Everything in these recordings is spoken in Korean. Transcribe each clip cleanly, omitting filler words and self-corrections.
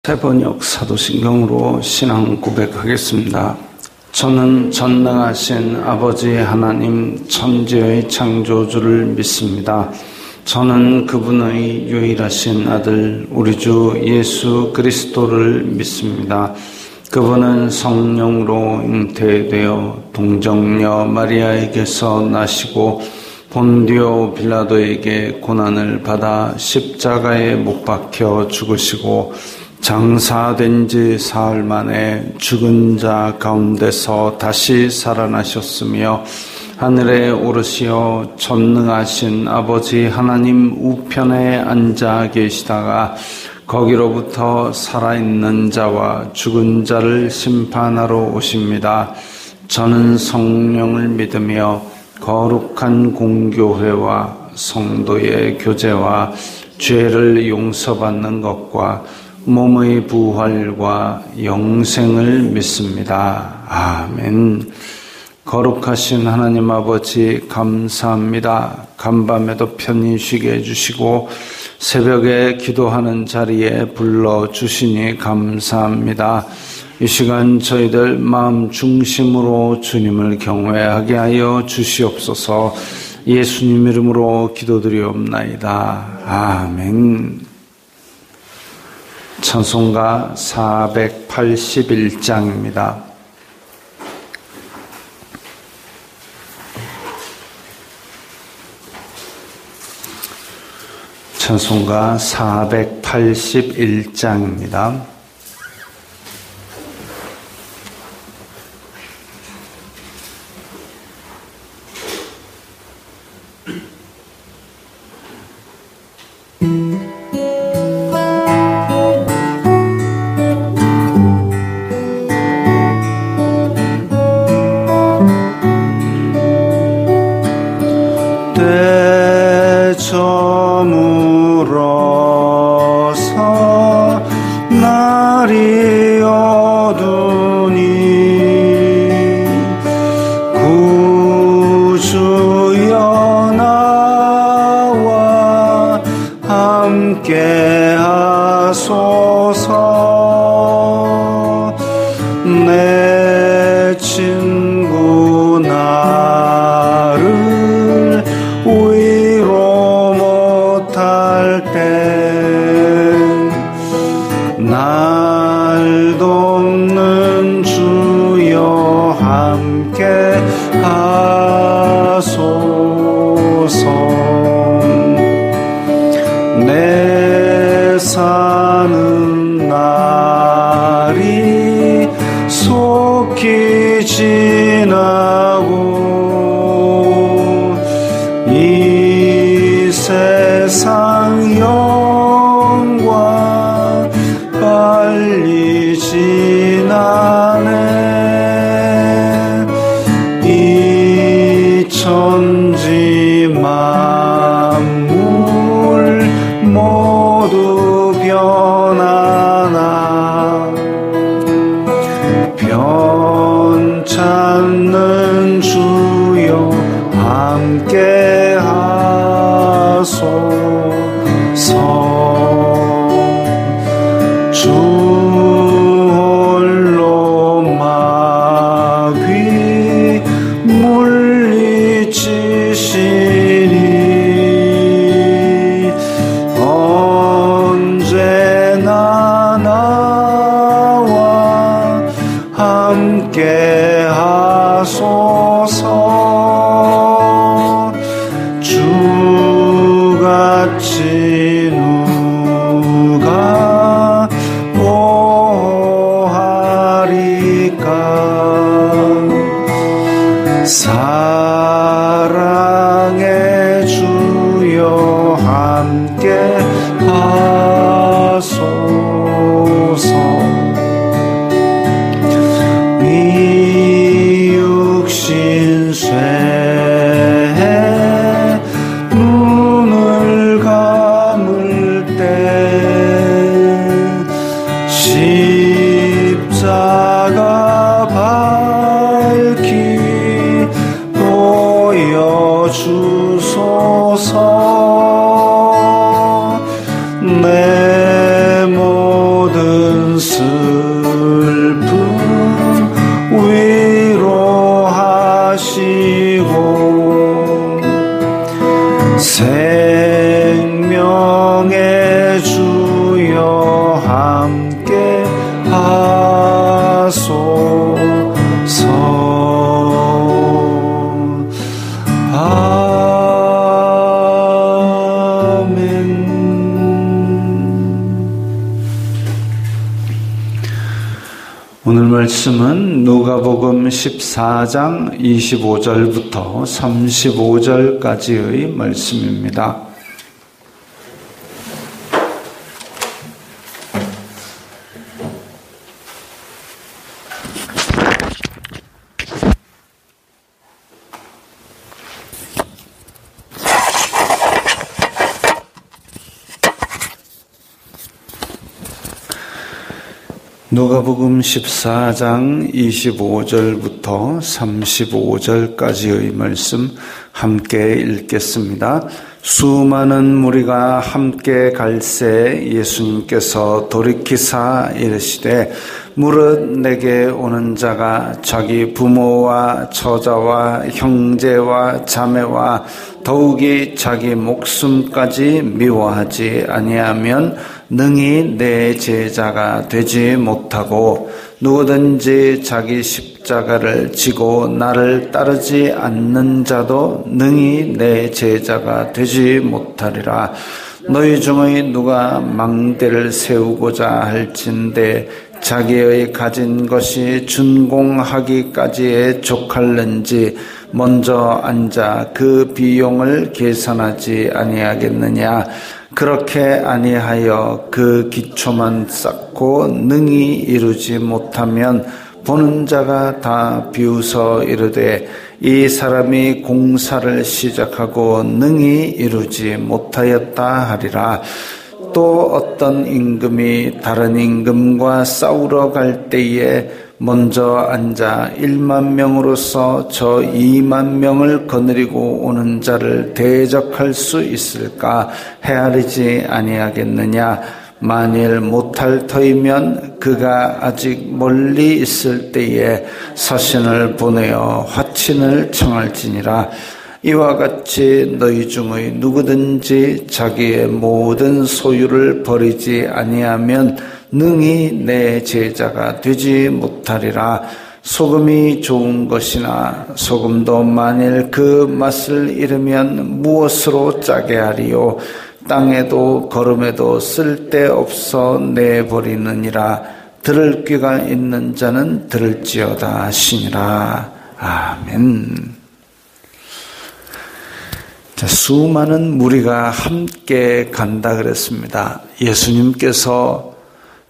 새번역 사도신경으로 신앙 고백하겠습니다. 저는 전능하신 아버지 하나님 천지의 창조주를 믿습니다. 저는 그분의 유일하신 아들 우리 주 예수 그리스도를 믿습니다. 그분은 성령으로 잉태되어 동정녀 마리아에게서 나시고 본디오 빌라도에게 고난을 받아 십자가에 못 박혀 죽으시고 장사된 지 사흘 만에 죽은 자 가운데서 다시 살아나셨으며 하늘에 오르시어 전능하신 아버지 하나님 우편에 앉아 계시다가 거기로부터 살아있는 자와 죽은 자를 심판하러 오십니다. 저는 성령을 믿으며 거룩한 공교회와 성도의 교제와 죄를 용서받는 것과 몸의 부활과 영생을 믿습니다. 아멘. 거룩하신 하나님 아버지 감사합니다. 간밤에도 편히 쉬게 해주시고 새벽에 기도하는 자리에 불러주시니 감사합니다. 이 시간 저희들 마음 중심으로 주님을 경외하게 하여 주시옵소서. 예수님 이름으로 기도드리옵나이다. 아멘. 찬송가 481장입니다. 찬송가 481장입니다. 저물어서 날이 어두니 구주여 나와 함께 하소서. 내 친구 나를 위로 못할 때 날 돕는 주여 함께 하소서. 내 사는 날이 속히 지나고 이 세상 영광 빨리 지나네. 이 천지 만물 모두 변하나 변찮는 주여 함께 하소서. 주 홀로 마귀 물리치시니 언제나 나와 함께 하소서. 주같이 누가 보하리까. 사랑의 주여 함께 하소서. 이 육신 쇠 눈을 감을 때 십자가 밝히 보여주소서. 내 모든 생명의 주여 함께 하소서. 오늘 말씀은 누가복음 14장 25절부터 35절까지의 말씀입니다. 누가복음 14장 25절부터 35절까지의 말씀 함께 읽겠습니다. 수많은 무리가 함께 갈새 예수님께서 돌이키사 이르시되 무릇 내게 오는 자가 자기 부모와 처자와 형제와 자매와 더욱이 자기 목숨까지 미워하지 아니하면 능히 내 제자가 되지 못하고 누구든지 자기 십자가를 지고 나를 따르지 않는 자도 능히 내 제자가 되지 못하리라. 너희 중의 누가 망대를 세우고자 할진대 자기의 가진 것이 준공하기까지에 족할는지 먼저 앉아 그 비용을 계산하지 아니하겠느냐. 그렇게 아니하여 그 기초만 쌓고 능히 이루지 못하면 보는 자가 다 비웃어 이르되 이 사람이 공사를 시작하고 능히 이루지 못하였다 하리라. 또 어떤 임금이 다른 임금과 싸우러 갈 때에 먼저 앉아 1만 명으로서 저 2만 명을 거느리고 오는 자를 대적할 수 있을까 헤아리지 아니하겠느냐. 만일 못할 터이면 그가 아직 멀리 있을 때에 서신을 보내어 화친을 청할지니라. 이와 같이 너희 중의 누구든지 자기의 모든 소유를 버리지 아니하면 능히 내 제자가 되지 못하리라. 소금이 좋은 것이나 소금도 만일 그 맛을 잃으면 무엇으로 짜게 하리요. 땅에도 거름에도 쓸데없어 내버리느니라. 들을 귀가 있는 자는 들을지어다 하시니라. 아멘. 자, 수많은 무리가 함께 간다 그랬습니다. 예수님께서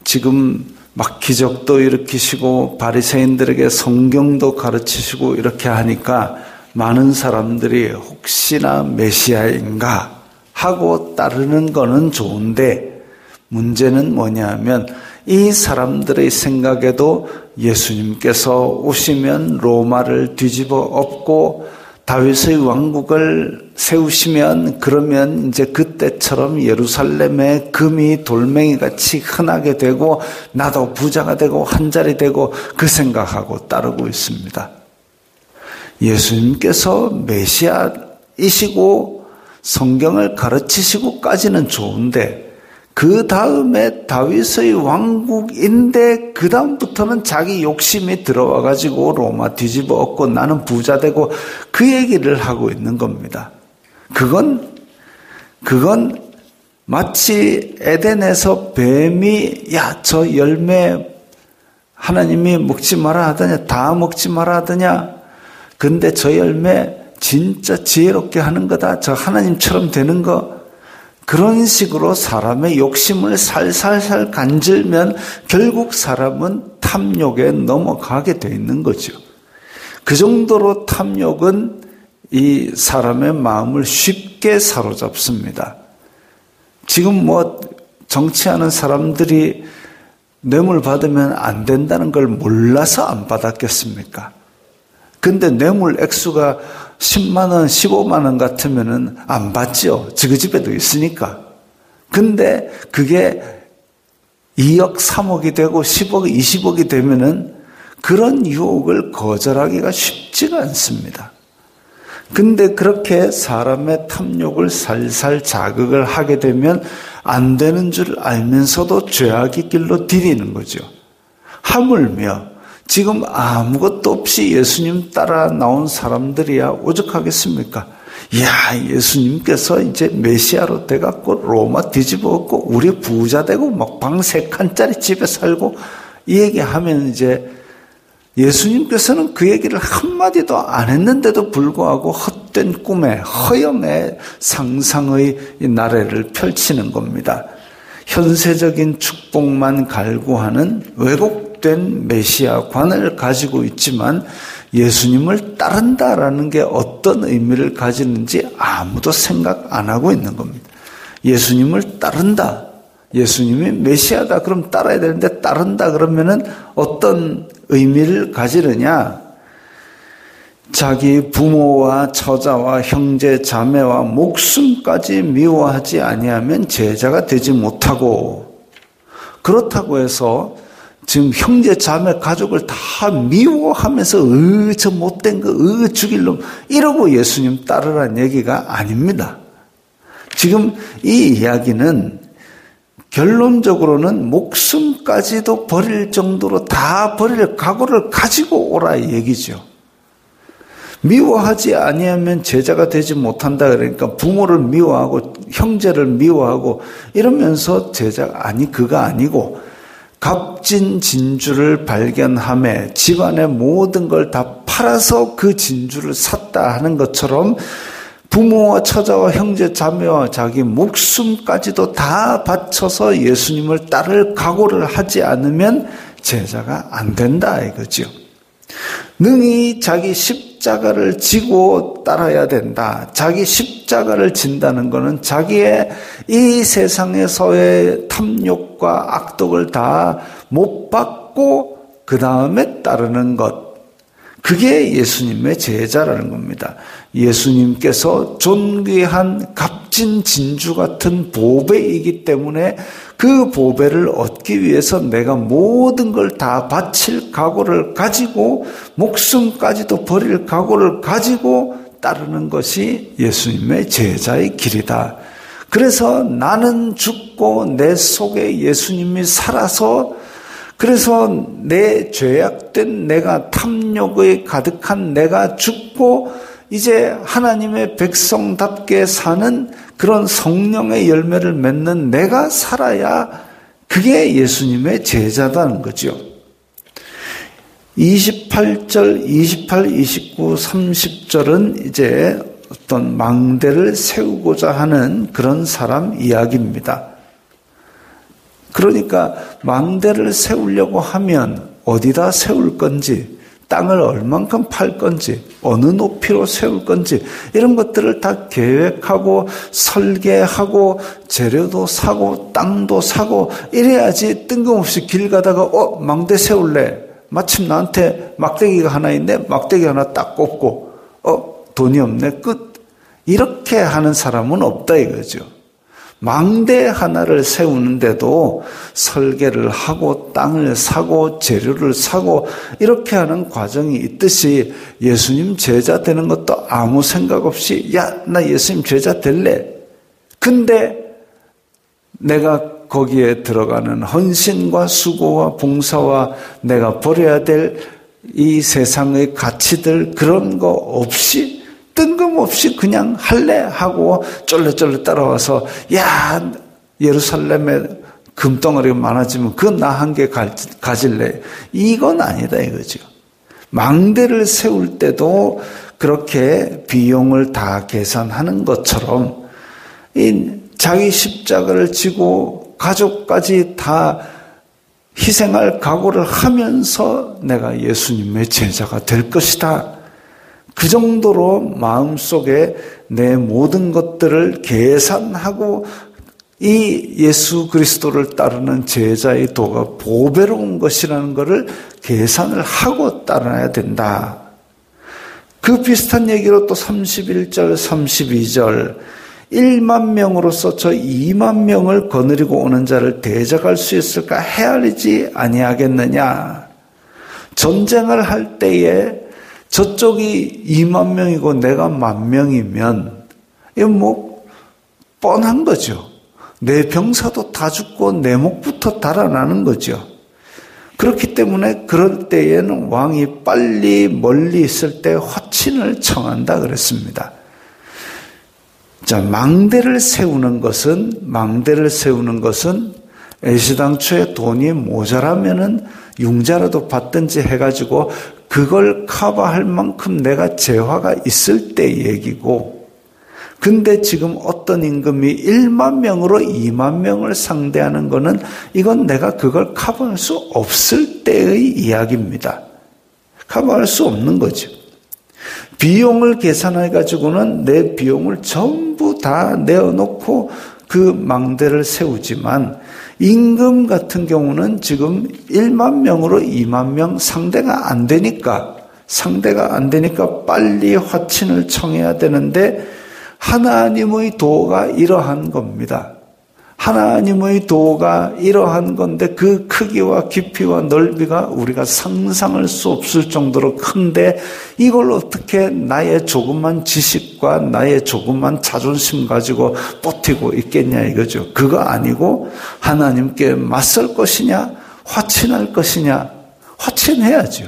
지금 막 기적도 일으키시고 바리새인들에게 성경도 가르치시고 이렇게 하니까 많은 사람들이 혹시나 메시아인가 하고 따르는 거는 좋은데 문제는 뭐냐면 이 사람들의 생각에도 예수님께서 오시면 로마를 뒤집어 엎고 다윗의 왕국을 세우시면 그러면 이제 그때처럼 예루살렘에 금이 돌멩이같이 흔하게 되고 나도 부자가 되고 한자리 되고 그 생각하고 따르고 있습니다. 예수님께서 메시아이시고 성경을 가르치시고까지는 좋은데 그 다음에 다윗의 왕국인데 그 다음부터는 자기 욕심이 들어와가지고 로마 뒤집어 엎고 나는 부자 되고 그 얘기를 하고 있는 겁니다. 그건 마치 에덴에서 뱀이 야, 저 열매 하나님이 먹지 마라 하더냐, 다 먹지 마라 하더냐. 근데 저 열매 진짜 지혜롭게 하는 거다. 저 하나님처럼 되는 거. 그런 식으로 사람의 욕심을 살살살 간질면 결국 사람은 탐욕에 넘어가게 돼 있는 거죠. 그 정도로 탐욕은 이 사람의 마음을 쉽게 사로잡습니다. 지금 뭐 정치하는 사람들이 뇌물 받으면 안 된다는 걸 몰라서 안 받았겠습니까? 근데 뇌물 액수가 10만 원, 15만 원 같으면은 안 받죠. 그 집에도 있으니까. 근데 그게 2억, 3억이 되고 10억, 20억이 되면은 그런 유혹을 거절하기가 쉽지가 않습니다. 근데 그렇게 사람의 탐욕을 살살 자극을 하게 되면 안 되는 줄 알면서도 죄악의 길로 디디는 거죠. 하물며 지금 아무것도 없이 예수님 따라 나온 사람들이야 오죽하겠습니까? 야, 예수님께서 이제 메시아로 돼갖고 로마 뒤집어갖고 우리 부자 되고 막 방 3칸짜리 집에 살고 이 얘기하면 이제 예수님께서는 그 얘기를 한마디도 안 했는데도 불구하고 헛된 꿈에 허영의 상상의 나래를 펼치는 겁니다. 현세적인 축복만 갈구하는 왜곡된 메시아관을 가지고 있지만 예수님을 따른다라는 게 어떤 의미를 가지는지 아무도 생각 안 하고 있는 겁니다. 예수님을 따른다. 예수님이 메시아다. 그럼 따라야 되는데 따른다 그러면은 어떤 의미를 가지느냐? 자기 부모와 처자와 형제 자매와 목숨까지 미워하지 아니하면 제자가 되지 못하고, 그렇다고 해서 지금 형제 자매 가족을 다 미워하면서 저 못된 거 죽일 놈 이러고 예수님 따르라는 얘기가 아닙니다. 지금 이 이야기는 결론적으로는 목숨까지도 버릴 정도로 다 버릴 각오를 가지고 오라 이 얘기죠. 미워하지 아니하면 제자가 되지 못한다. 그러니까 부모를 미워하고 형제를 미워하고 이러면서 제자가 그가 아니고, 값진 진주를 발견함에 집안의 모든 걸 다 팔아서 그 진주를 샀다 하는 것처럼 부모와 처자와 형제 자매와 자기 목숨까지도 다 바쳐서 예수님을 따를 각오를 하지 않으면 제자가 안 된다 이거죠. 능히 자기 십자가를 지고 따라야 된다. 자기 십자가를 진다는 것은 자기의 이 세상에서의 탐욕과 악독을 다 못 받고 그 다음에 따르는 것. 그게 예수님의 제자라는 겁니다. 예수님께서 존귀한 값진 진주 같은 보배이기 때문에 그 보배를 얻기 위해서 내가 모든 걸 다 바칠 각오를 가지고 목숨까지도 버릴 각오를 가지고 따르는 것이 예수님의 제자의 길이다. 그래서 나는 죽고 내 속에 예수님이 살아서, 그래서 내 죄악된 내가, 탐욕에 가득한 내가 죽고 이제 하나님의 백성답게 사는 그런 성령의 열매를 맺는 내가 살아야 그게 예수님의 제자다는 거죠. 28절, 28, 29, 30절은 이제 어떤 망대를 세우고자 하는 그런 사람 이야기입니다. 그러니까 망대를 세우려고 하면 어디다 세울 건지, 땅을 얼만큼 팔 건지, 어느 높이로 세울 건지 이런 것들을 다 계획하고 설계하고 재료도 사고 땅도 사고 이래야지 뜬금없이 길 가다가 망대 세울래. 마침 나한테 막대기가 하나 있네. 막대기 하나 딱 꽂고 돈이 없네. 끝. 이렇게 하는 사람은 없다 이거죠. 망대 하나를 세우는데도 설계를 하고 땅을 사고 재료를 사고 이렇게 하는 과정이 있듯이 예수님 제자 되는 것도 아무 생각 없이 나 예수님 제자 될래. 근데 내가 거기에 들어가는 헌신과 수고와 봉사와 내가 버려야 될 이 세상의 가치들 그런 거 없이 뜬금없이 그냥 할래 하고 쫄래쫄래 따라와서 예루살렘에 금덩어리가 많아지면 그건 나 한 개 가질래. 이건 아니다 이거죠. 망대를 세울 때도 그렇게 비용을 다 계산하는 것처럼 자기 십자가를 지고 가족까지 다 희생할 각오를 하면서 내가 예수님의 제자가 될 것이다. 그 정도로 마음속에 내 모든 것들을 계산하고 이 예수 그리스도를 따르는 제자의 도가 보배로운 것이라는 것을 계산을 하고 따라야 된다. 그 비슷한 얘기로 또 31절, 32절 1만 명으로서 저 2만 명을 거느리고 오는 자를 대적할 수 있을까 헤아리지 아니하겠느냐. 전쟁을 할 때에 저쪽이 2만 명이고 내가 10,000명이면 이거 뭐 뻔한 거죠. 내 병사도 다 죽고 내 목부터 달아나는 거죠. 그렇기 때문에 그럴 때에는 왕이 빨리 멀리 있을 때 화친을 청한다 그랬습니다. 자, 망대를 세우는 것은 애시당초에 돈이 모자라면은 융자라도 받든지 해가지고 그걸 커버할 만큼 내가 재화가 있을 때 얘기고, 근데 지금 어떤 임금이 1만 명으로 2만 명을 상대하는 거는 이건 내가 그걸 커버할 수 없을 때의 이야기입니다. 커버할 수 없는 거죠. 비용을 계산해 가지고는 내 비용을 전부 다 내어놓고 그 망대를 세우지만, 임금 같은 경우는 지금 1만 명으로 2만 명 상대가 안 되니까 빨리 화친을 청해야 되는데, 하나님의 도가 이러한 겁니다. 하나님의 도가 이러한 건데 그 크기와 깊이와 넓이가 우리가 상상할 수 없을 정도로 큰데, 이걸 어떻게 나의 조그만 지식과 나의 조그만 자존심 가지고 버티고 있겠냐 이거죠. 그거 아니고 하나님께 맞설 것이냐 화친할 것이냐, 화친해야죠.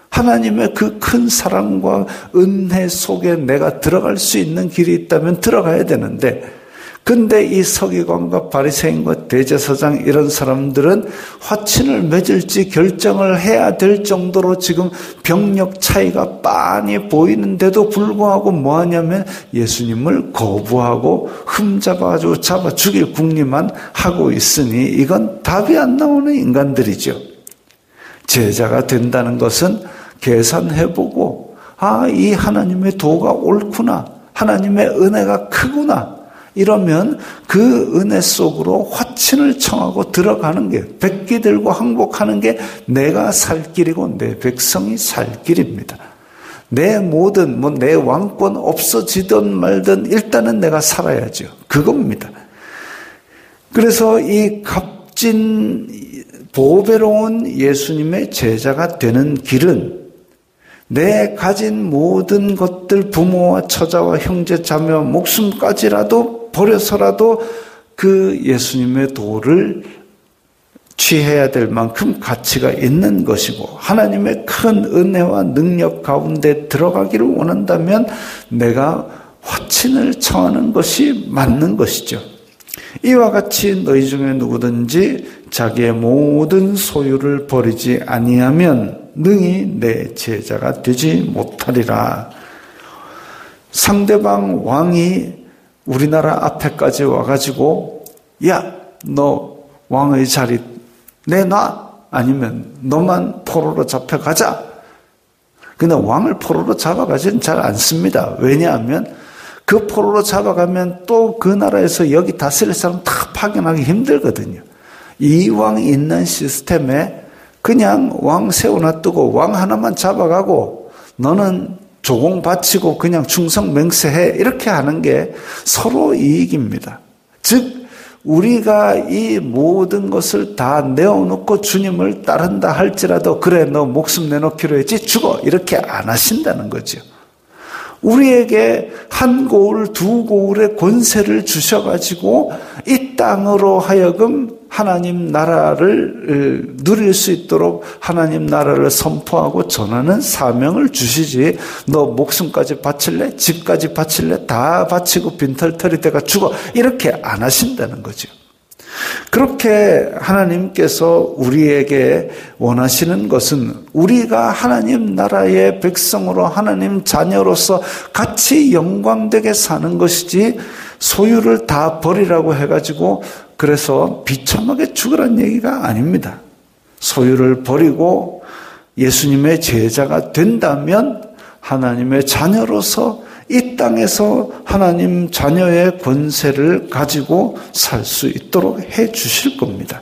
하나님의 그 큰 사랑과 은혜 속에 내가 들어갈 수 있는 길이 있다면 들어가야 되는데, 근데 이 서기관과 바리새인과 대제사장 이런 사람들은 화친을 맺을지 결정을 해야 될 정도로 지금 병력 차이가 빤히 보이는데도 불구하고 뭐 하냐면 예수님을 거부하고 흠잡아가지고 잡아 죽일 궁리만 하고 있으니 이건 답이 안 나오는 인간들이죠. 제자가 된다는 것은 계산해보고, 이 하나님의 도가 옳구나, 하나님의 은혜가 크구나, 이러면 그 은혜 속으로 화친을 청하고 들어가는 게, 백기 들고 항복하는 게 내가 살 길이고 내 백성이 살 길입니다. 내 모든 내 왕권 없어지든 말든 일단은 내가 살아야죠. 그겁니다. 그래서 이 값진 보배로운 예수님의 제자가 되는 길은 내 가진 모든 것들, 부모와 처자와 형제 자매와 목숨까지라도 버려서라도 그 예수님의 도를 취해야 될 만큼 가치가 있는 것이고, 하나님의 큰 은혜와 능력 가운데 들어가기를 원한다면 내가 화친을 청하는 것이 맞는 것이죠. 이와 같이 너희 중에 누구든지 자기의 모든 소유를 버리지 아니하면 능히 내 제자가 되지 못하리라. 상대방 왕이 우리나라 앞에까지 와가지고, 야, 너 왕의 자리 내놔, 아니면 너만 포로로 잡혀가자. 근데 왕을 포로로 잡아가지는 잘 않습니다. 왜냐하면 그 포로로 잡아가면 또 그 나라에서 여기 다스릴 사람 다 파견하기 힘들거든요. 이왕 있는 시스템에 그냥 왕 세워놔두고 왕 하나만 잡아가고 너는 조공 바치고 그냥 충성 맹세해, 이렇게 하는 게 서로 이익입니다. 즉 우리가 이 모든 것을 다 내어놓고 주님을 따른다 할지라도, 그래 너 목숨 내놓기로 했지 죽어, 이렇게 안 하신다는 거죠. 우리에게 한 고울 두 고울의 권세를 주셔가지고 이 땅으로 하여금 하나님 나라를 누릴 수 있도록 하나님 나라를 선포하고 전하는 사명을 주시지, 너 목숨까지 바칠래? 집까지 바칠래? 다 바치고 빈털터리 돼가 죽어, 이렇게 안 하신다는 거죠. 그렇게 하나님께서 우리에게 원하시는 것은 우리가 하나님 나라의 백성으로 하나님 자녀로서 같이 영광되게 사는 것이지, 소유를 다 버리라고 해가지고 그래서 비참하게 죽으란 얘기가 아닙니다. 소유를 버리고 예수님의 제자가 된다면 하나님의 자녀로서 이 땅에서 하나님 자녀의 권세를 가지고 살 수 있도록 해 주실 겁니다.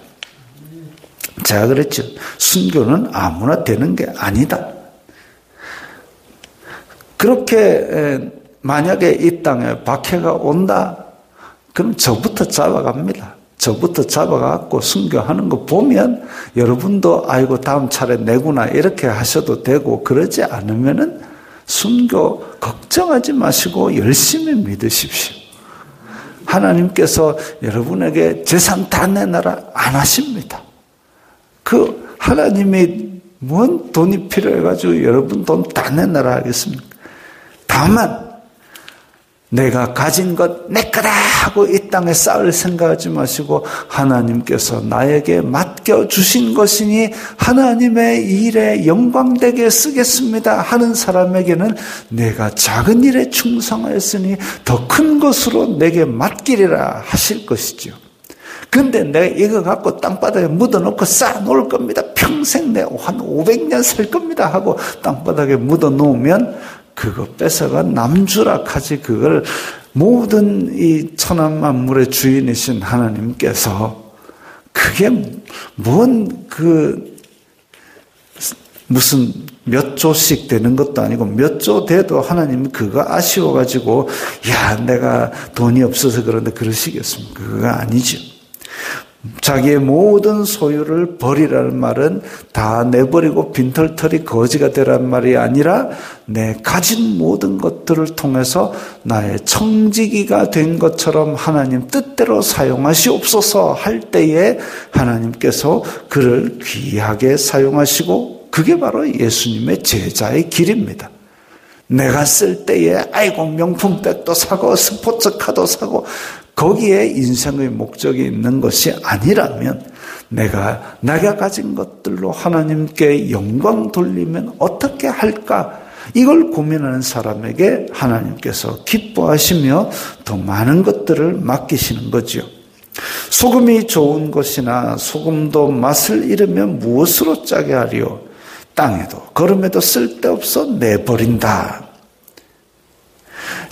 제가 그랬죠. 순교는 아무나 되는 게 아니다. 그렇게 만약에 이 땅에 박해가 온다, 그럼 저부터 잡아갑니다. 저부터 잡아갖고 순교하는 거 보면 여러분도 아이고 다음 차례 내구나 이렇게 하셔도 되고, 그러지 않으면은 순교 걱정하지 마시고 열심히 믿으십시오. 하나님께서 여러분에게 재산 다 내놔라 안 하십니다. 그 하나님이 뭔 돈이 필요해가지고 여러분 돈 다 내놔라 하겠습니까? 다만 내가 가진 것 내 거다 하고 이 땅에 쌓을 생각하지 마시고 하나님께서 나에게 맡겨주신 것이니 하나님의 일에 영광되게 쓰겠습니다 하는 사람에게는 내가 작은 일에 충성하였으니 더 큰 것으로 내게 맡기리라 하실 것이죠. 근데 내가 이거 갖고 땅바닥에 묻어놓고 쌓아놓을 겁니다. 평생 내가 한 500년 살 겁니다 하고 땅바닥에 묻어놓으면 그거 뺏어가 남주락하지. 그걸 모든 이 천한 만물의 주인이신 하나님께서 그게 무슨 몇 조씩 되는 것도 아니고 몇 조 돼도 하나님이 그거 아쉬워가지고 야 내가 돈이 없어서 그런데 그러시겠습니까? 그거 아니죠. 자기의 모든 소유를 버리라는 말은 다 내버리고 빈털터리 거지가 되라는 말이 아니라 내 가진 모든 것들을 통해서 나의 청지기가 된 것처럼 하나님 뜻대로 사용하시옵소서 할 때에 하나님께서 그를 귀하게 사용하시고 그게 바로 예수님의 제자의 길입니다. 내가 쓸 때에 아이고 명품백도 사고 스포츠카도 사고 거기에 인생의 목적이 있는 것이 아니라면 내가 가진 것들로 하나님께 영광 돌리면 어떻게 할까? 이걸 고민하는 사람에게 하나님께서 기뻐하시며 더 많은 것들을 맡기시는 거죠. 소금이 좋은 것이나 소금도 맛을 잃으면 무엇으로 짜게 하리요? 땅에도 걸음에도 쓸데없어 내버린다.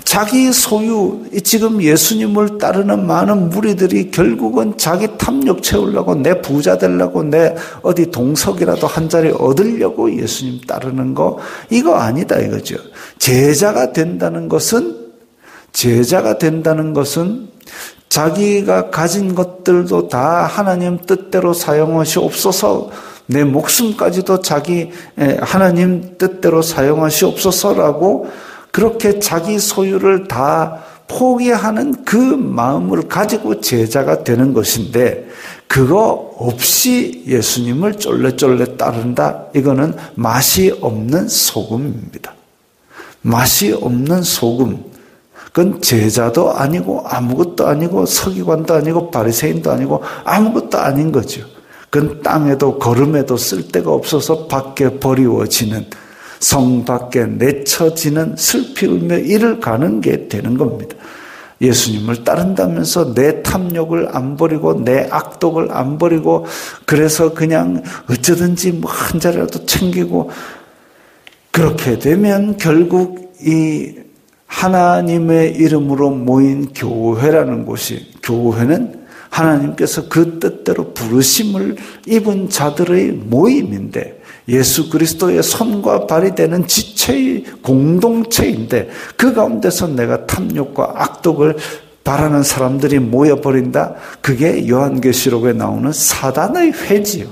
자기 소유, 지금 예수님을 따르는 많은 무리들이 결국은 자기 탐욕 채우려고 내 부자 되려고 내 어디 동석이라도 한 자리 얻으려고 예수님 따르는 거 이거 아니다 이거죠. 제자가 된다는 것은 자기가 가진 것들도 다 하나님 뜻대로 사용하시옵소서 내 목숨까지도 하나님 뜻대로 사용하시옵소서라고 그렇게 자기 소유를 다 포기하는 그 마음을 가지고 제자가 되는 것인데 그거 없이 예수님을 쫄래쫄래 따른다. 이거는 맛이 없는 소금입니다. 맛이 없는 소금. 그건 제자도 아니고 아무것도 아니고 서기관도 아니고 바리새인도 아니고 아무것도 아닌 거죠. 그건 땅에도 걸음에도 쓸데가 없어서 밖에 버리워지는 성 밖에 내쳐지는 슬피 울며 이를 가는 게 되는 겁니다. 예수님을 따른다면서 내 탐욕을 안 버리고 내 악독을 안 버리고 그래서 그냥 어쩌든지 한 자리라도 챙기고 그렇게 되면 결국 이 하나님의 이름으로 모인 교회라는 곳이 교회는 하나님께서 그 뜻대로 부르심을 입은 자들의 모임인데 예수 그리스도의 손과 발이 되는 지체의 공동체인데 그 가운데서 내가 탐욕과 악독을 바라는 사람들이 모여버린다. 그게 요한계시록에 나오는 사단의 회지요.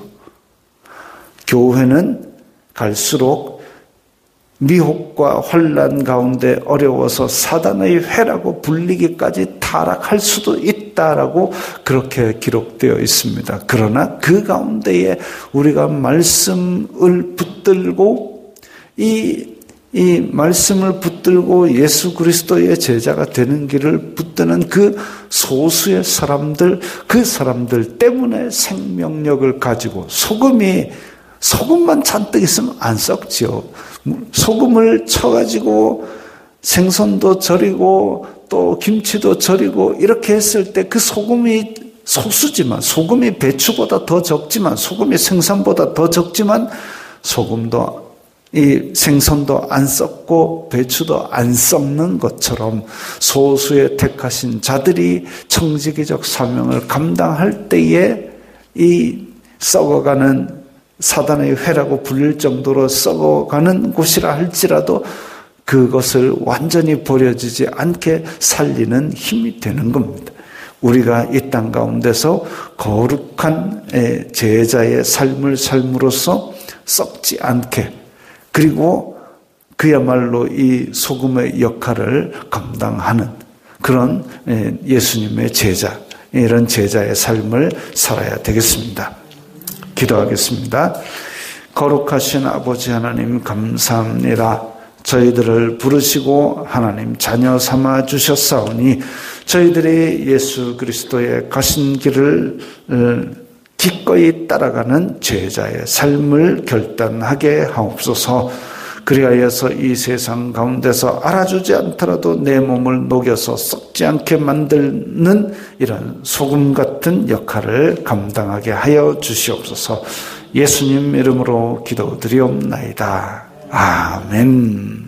교회는 갈수록 미혹과 혼란 가운데 어려워서 사단의 회라고 불리기까지 타락할 수도 있다라고 그렇게 기록되어 있습니다. 그러나 그 가운데에 우리가 말씀을 붙들고 이 말씀을 붙들고 예수 그리스도의 제자가 되는 길을 붙드는 그 소수의 사람들, 그 사람들 때문에 생명력을 가지고 소금만 잔뜩 있으면 안 썩지요. 소금을 쳐가지고 생선도 절이고 또 김치도 절이고 이렇게 했을 때 그 소금이 소수지만 소금이 배추보다 더 적지만 소금이 생선보다 더 적지만 소금도 이 생선도 안 썩고 배추도 안 썩는 것처럼 소수의 택하신 자들이 청지기적 사명을 감당할 때에 이 썩어가는 사단의 회라고 불릴 정도로 썩어가는 곳이라 할지라도 그것을 완전히 버려지지 않게 살리는 힘이 되는 겁니다. 우리가 이 땅 가운데서 거룩한 제자의 삶을 삶으로써 썩지 않게 그리고 그야말로 이 소금의 역할을 감당하는 그런 예수님의 제자, 이런 제자의 삶을 살아야 되겠습니다. 기도하겠습니다. 거룩하신 아버지 하나님 감사합니다. 저희들을 부르시고 하나님 자녀 삼아 주셨사오니 저희들이 예수 그리스도의 가신 길을 기꺼이 따라가는 제자의 삶을 결단하게 하옵소서. 그리하여서 이 세상 가운데서 알아주지 않더라도 내 몸을 녹여서 썩지 않게 만드는 이런 소금 같은 역할을 감당하게 하여 주시옵소서. 예수님 이름으로 기도드리옵나이다. 아멘.